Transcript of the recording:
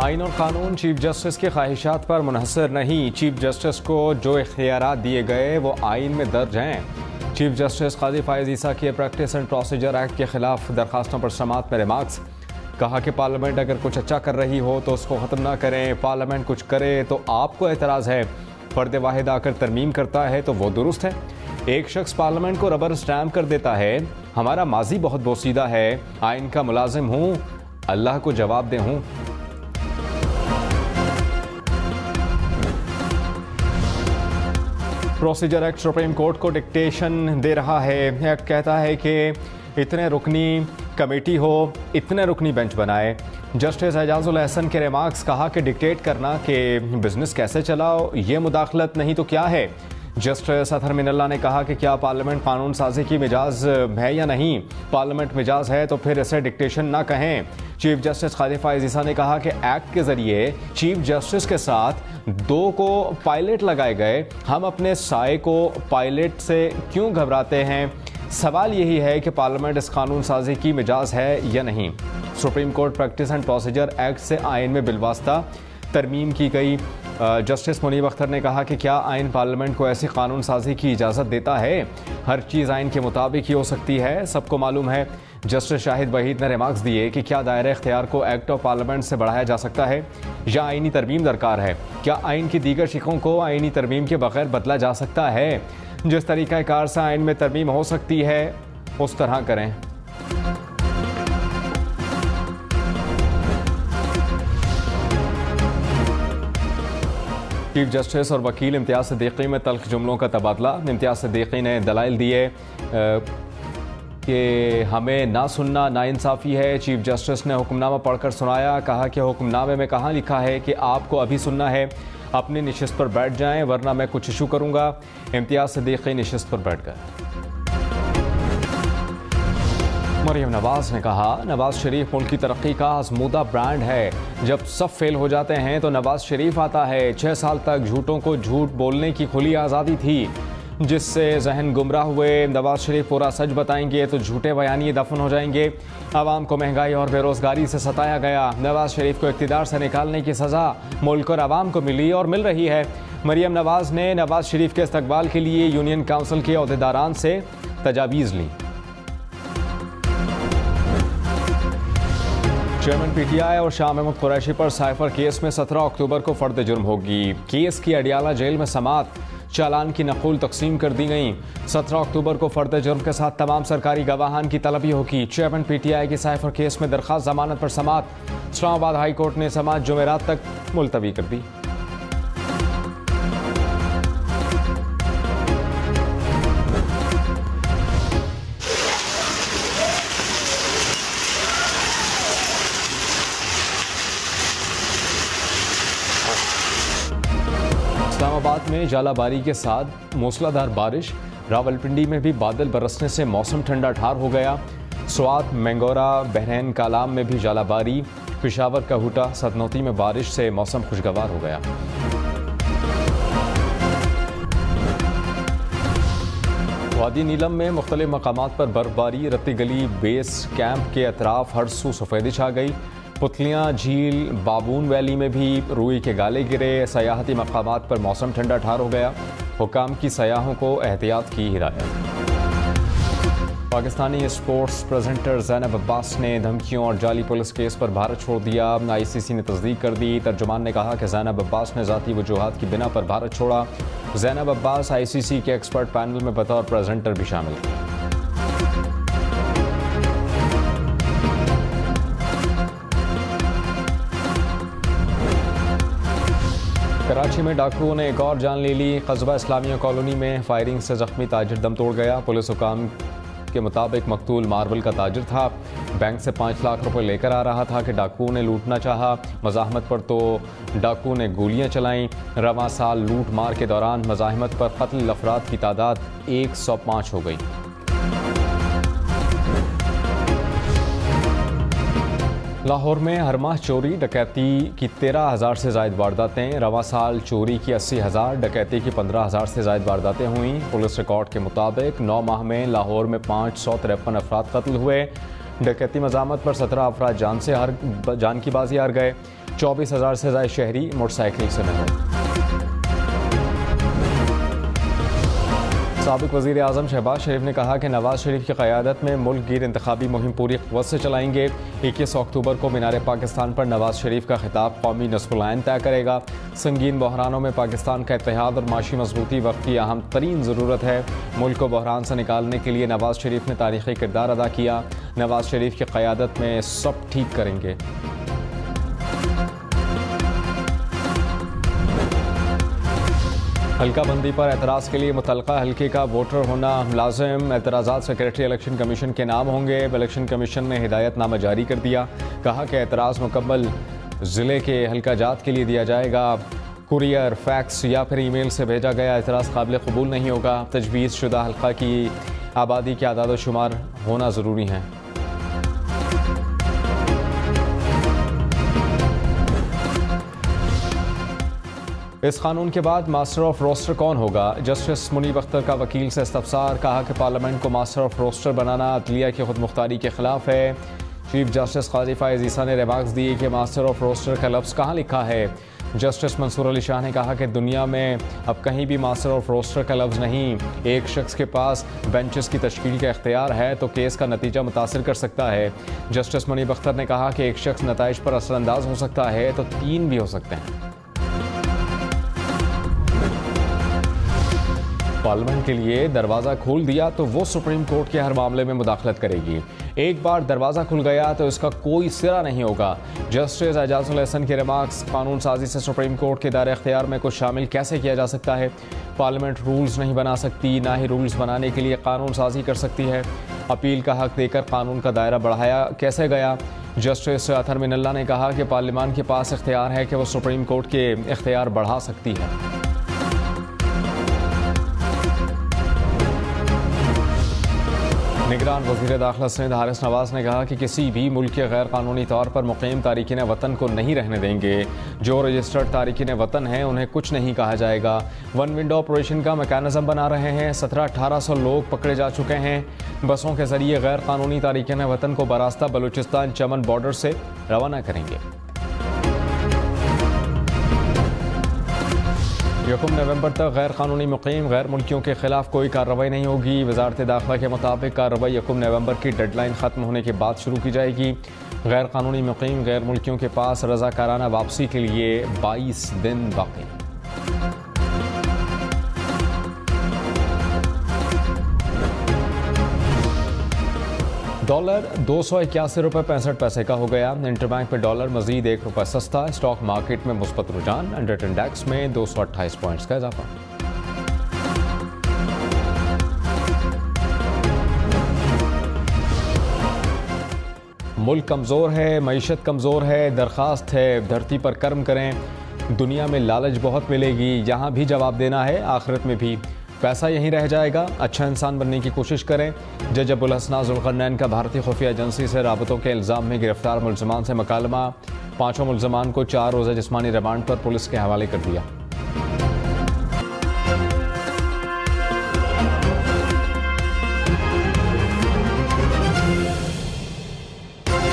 आइन और कानून चीफ जस्टिस की ख्वाहिशात पर मुनहसर नहीं। चीफ जस्टिस को जो इख्तियारात दिए गए वो आइन में दर्ज हैं। चीफ जस्टिस काजी फायज़ ईसा के प्रैक्टिस एंड प्रोसीजर एक्ट के खिलाफ दरखास्तों पर समाअत में रिमार्क्स। कहा कि पार्लियामेंट अगर कुछ अच्छा कर रही हो तो उसको ख़त्म ना करें, पार्लियामेंट कुछ करे तो आपको एतराज़ है। फ़र्द वाहिद आकर तरमीम करता है तो वो दुरुस्त है। एक शख्स पार्लियामेंट को रबर स्टैम्प कर देता है। हमारा माजी बहुत बोसीदा है, आइन का मुलाजिम हूँ, अल्लाह को जवाब दे हूँ। प्रोसीजर एक्ट सुप्रीम कोर्ट को डिक्टेशन दे रहा है। एक्ट कहता है कि इतने रुकनी कमेटी हो, इतने रुकनी बेंच बनाए। जस्टिस एजाजुल एहसन के रिमार्क्स। कहा कि डिक्टेट करना कि बिजनेस कैसे चलाओ ये मुदाखलत नहीं तो क्या है। जस्टिस अतहर मिनल्ला ने कहा कि क्या पार्लियामेंट कानून साजी की मिजाज है या नहीं। पार्लियामेंट मिजाज है तो फिर इसे डिक्टेशन ना कहें। चीफ जस्टिस काजी फायज़ ईसा ने कहा कि एक्ट के जरिए चीफ जस्टिस के साथ 2 को पायलट लगाए गए। हम अपने साए को पायलट से क्यों घबराते हैं। सवाल यही है कि पार्लियामेंट इस कानून साजी की मिजाज है या नहीं। Supreme court practice and procedure act से आइन में बिलवास्ता तरमीम की गई। जस्टिस मुनीब अख्तर ने कहा कि क्या आइन पार्लियामेंट को ऐसी कानून साजी की इजाज़त देता है। हर चीज़ आइन के मुताबिक ही हो सकती है, सबको मालूम है। जस्टिस शाहिद वहीद ने रिमार्क्स दिए कि क्या दायरा इख्तियार को एक्ट ऑफ पार्लियामेंट से बढ़ाया जा सकता है या आइनी तरमीम दरकार है। क्या आइन की दीगर शिकों को आइनी तरमीम के बगैर बदला जा सकता है। जिस तरीक़ाकार से आइन में तरमीम हो सकती है उस तरह करें। चीफ जस्टिस और वकील इम्तियाज़ सिद्दीकी में तल्ख जुमलों का तबादला। इम्तियाज़ सिद्दीकी ने दलाइल दिए कि हमें ना सुनना नाइंसाफ़ी है। चीफ जस्टिस ने हुक्मनामा पढ़कर सुनाया। कहा कि हुक्मनामे में कहाँ लिखा है कि आपको अभी सुनना है, अपनी नशिस्त पर बैठ जाएं वरना मैं कुछ इशू करूँगा। इम्तियाज़ सिद्दीकी नशिस्त पर बैठ गए। मरियम नवाज ने कहा नवाज शरीफ मुल्क की तरक्की का आजमूदा ब्रांड है। जब सब फेल हो जाते हैं तो नवाज शरीफ आता है। 6 साल तक झूठों को झूठ बोलने की खुली आज़ादी थी जिससे जहन गुमराह हुए। नवाज शरीफ पूरा सच बताएंगे तो झूठे बयानिए दफन हो जाएंगे। आवाम को महंगाई और बेरोजगारी से सताया गया। नवाज शरीफ को इक़्तिदार से निकालने की सज़ा मुल्क और आवाम को मिली और मिल रही है। मरियम नवाज ने नवाज शरीफ के इस्तकबाल के लिए यूनियन काउंसिल के अहदेदारान से तजावीज़ ली। चेयरमैन पीटीआई और शाह महमूद कुरैशी पर साइफर केस में 17 अक्टूबर को फर्द जुर्म होगी। केस की अडियाला जेल में समाअत, चालान की नक़ुल तकसीम कर दी गई। 17 अक्टूबर को फर्द जुर्म के साथ तमाम सरकारी गवाहान की तलबी होगी। चेयरमैन पीटीआई की साइफर केस में दरख्वास्त जमानत पर समाअत। इस्लामाबाद हाई कोर्ट ने समाअत जुमेरात तक मुलतवी कर दी। इस्लामाबाद में जालाबारी के साथ मूसलाधार बारिश। रावलपिंडी में भी बादल बरसने से मौसम ठंडा ठार हो गया। स्वात, मैंगोरा, बहरैन कालाम में भी जालाबारी। पेशावर, कहूटा, सतनौती में बारिश से मौसम खुशगवार हो गया। वादी नीलम में मुख्तलिफ मकामात पर बर्फबारी। रत्ती गली बेस कैंप के अतराफ हर सू सफ़ेदी छा गई। पुतलियाँ झील, बाबून वैली में भी रूई के गाले गिरे। सयाहती मकामात पर मौसम ठंडा ठार हो गया। हुकाम की सयाहों को एहतियात की हिदायत। पाकिस्तानी स्पोर्ट्स प्रेजेंटर ज़ैनब अब्बास ने धमकियों और जाली पुलिस केस पर भारत छोड़ दिया। आईसीसी ने तस्दीक कर दी। तर्जुमान ने कहा कि ज़ैनब अब्बास ने ज़ाती वजूहात की बिना पर भारत छोड़ा। ज़ैनब अब्बास आईसीसी के एक्सपर्ट पैनल में बतौर प्रेजेंटर भी शामिल थे। कराची में डाकुओं ने एक और जान ले ली। कस्बा इस्लामिया कॉलोनी में फायरिंग से जख्मी ताजिर दम तोड़ गया। पुलिस हुकाम के मुताबिक मकतूल मार्बल का ताजिर था। बैंक से 5 लाख रुपए लेकर आ रहा था कि डाकुओं ने लूटना चाहा। मज़ाहमत पर तो डाकुओं ने गोलियां चलाईं। रवां साल लूट मार के दौरान मज़ाहमत पर कत्ल अफराद की तादाद 105 हो गई। लाहौर में हर माह चोरी डकैती की 13,000 से ज़ायद वारदातें। रवां साल चोरी की 80,000, डकैती की 15,000 से ज़ायद वारदातें हुई। पुलिस रिकॉर्ड के मुताबिक 9 माह में लाहौर में 553 अफराद कत्ल हुए। डकैती मज़ामत पर 17 अफराद जान की बाजी हार गए। 24,000 से ज़्यादा शहरी मोटरसाइकिल से महरूम। साबिक वज़ीर आज़म शहबाज शरीफ ने कहा कि नवाज शरीफ की क़यादत में मुल्क गिर इंतखाबी मुहिम पूरी क़ुव्वत से चलाएंगे। 21 अक्टूबर को मीनार पाकिस्तान पर नवाज शरीफ का खिताब कौमी नस्ल-ए-आइन तय करेगा। संगीन बहरानों में पाकिस्तान का इत्तेहाद और माशी मजबूती वक्त की अहम तरीन ज़रूरत है। मुल्क को बहरान से निकालने के लिए नवाज शरीफ ने तारीख़ी किरदार अदा किया। नवाज शरीफ की क़यादत में सब ठीक करेंगे। हल्का बंदी पर एतराज़ के लिए मुतल्लका हल्के का वोटर होना लाजिम। एतराज़ात सेक्रेटरी इलेक्शन कमीशन के नाम होंगे। इलेक्शन कमीशन ने हिदायतनामा जारी कर दिया। कहा कि एतराज़ मुकम्मल ज़िले के हल्का जात के लिए दिया जाएगा। कुरियर, फैक्स या फिर ईमेल से भेजा गया एतराज़ काबिल कबूल नहीं होगा। तजवीज़ शुदा हल्का की आबादी के आदाद शुमार होना ज़रूरी है। इस कानून के बाद मास्टर ऑफ रोस्टर कौन होगा? जस्टिस मुनीब अख्तर का वकील से इस्तफसार। कहा कि पार्लियामेंट को मास्टर ऑफ रोस्टर बनाना अदलिया की खुद मुख्तारी के खिलाफ है। चीफ जस्टिस काजी फायज़ ईसा ने रिमार्क्स दिए कि मास्टर ऑफ रोस्टर का लफ्ज़ कहाँ लिखा है। जस्टिस मंसूर अली शाह ने कहा कि दुनिया में अब कहीं भी मास्टर ऑफ रोस्टर का लफ्ज़ नहीं। एक शख्स के पास बेंचेस की तश्कील का इख्तियार है तो केस का नतीजा मुतासिर कर सकता है। जस्टिस मुनीब अख्तर ने कहा कि एक शख्स नताइज पर असरअंदाज हो सकता है तो 3 भी हो सकते हैं। पार्लियामेंट के लिए दरवाज़ा खोल दिया तो वो सुप्रीम कोर्ट के हर मामले में मुदाखलत करेगी। एक बार दरवाज़ा खुल गया तो इसका कोई सिरा नहीं होगा। जस्टिस एजाजुल एहसन के रिमार्क्स। कानून साजी से सुप्रीम कोर्ट के दायरे इख्तियार में कुछ शामिल कैसे किया जा सकता है? पार्लियामेंट रूल्स नहीं बना सकती, ना ही रूल्स बनाने के लिए कानून साजी कर सकती है। अपील का हक देकर कानून का दायरा बढ़ाया कैसे गया? जस्टिस अतहर मिनल्ला ने कहा कि पार्लियामान के पास इख्तियार है कि वह सुप्रीम कोर्ट के इख्तियार बढ़ा सकती है। निगरान वज़ीर दाखिला सिंध हारिस नवाज ने कहा कि किसी भी मुल्क के गैर कानूनी तौर पर मुक़ीम तारिकीन वतन को नहीं रहने देंगे। जो रजिस्टर्ड तारिकीन वतन हैं उन्हें कुछ नहीं कहा जाएगा। वन विंडो ऑपरेशन का मैकेनिज़्म बना रहे हैं। 1700-1800 लोग पकड़े जा चुके हैं। बसों के जरिए गैर कानूनी तारिकीन वतन को बरास्ता बलूचिस्तान चमन बॉर्डर से रवाना करेंगे। 1 नवंबर तक गैर कानूनी मुक़ीम गैर मुल्कियों के खिलाफ कोई कार्रवाई नहीं होगी। वज़ारत दाखिला के मुताबिक कार्रवाई 1 नवंबर की डेडलाइन ख़त्म होने के बाद शुरू की जाएगी। गैर कानूनी मुक़ीम गैर मुल्कियों के पास रज़ाकाराना वापसी के लिए 22 दिन बाकी। डॉलर 281 रुपये 65 पैसे का हो गया। इंटरबैंक में डॉलर मजीद 1 रुपये सस्ता। स्टॉक मार्केट में मुस्बत रुझान। अंडर इंडेक्स में 228 पॉइंट्स का इजाफा। मुल्क कमज़ोर है, मईशत कमज़ोर है। दरख्वास्त है धरती पर कर्म करें। दुनिया में लालच बहुत मिलेगी, यहाँ भी जवाब देना है, आखिरत में भी। पैसा यहीं रह जाएगा। अच्छा इंसान बनने की कोशिश करें। जज अबुल हसन जुल्करनैन का भारतीय खुफिया एजेंसी से राबतों के इल्ज़ाम में गिरफ्तार मुलज़मान से मुकालमा। 5 मुलज़मान को 4 रोज़ा जिस्मानी रिमांड पर पुलिस के हवाले कर दिया।